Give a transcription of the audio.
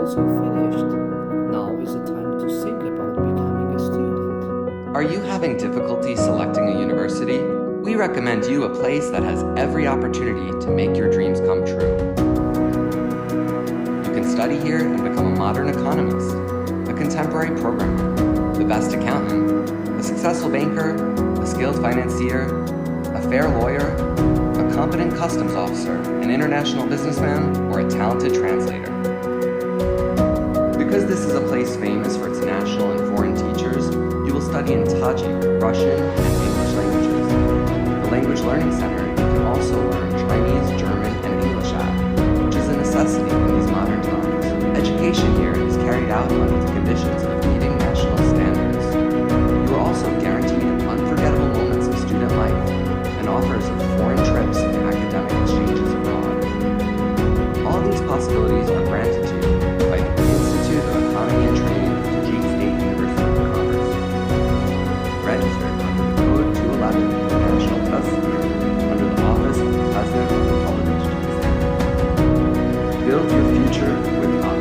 also finished. Now is the time to think about becoming a student. Are you having difficulty selecting a university? We recommend you a place that has every opportunity to make your dreams come true. You can study here and become a modern economist, a contemporary programmer, the best accountant, a successful banker, a skilled financier, a fair lawyer, a competent customs officer, an international businessman, or a talented translator. Because this is a place famous for its national and foreign teachers, you will study in Tajik, Russian, and English languages. The Language Learning Center, you can also learn Chinese, German, and English at, which is a necessity in these modern times. Education here is carried out under the conditions of meeting national standards. You are also guaranteed unforgettable moments of student life and offers of foreign trips and academic exchanges abroad. All these possibilities are granted to you by the Institute of Economy and Training of Tajik State University of Commerce. Registered under the Code 211 International Test under the Office of the President of the Republic of Tajikistan. Build your future with us.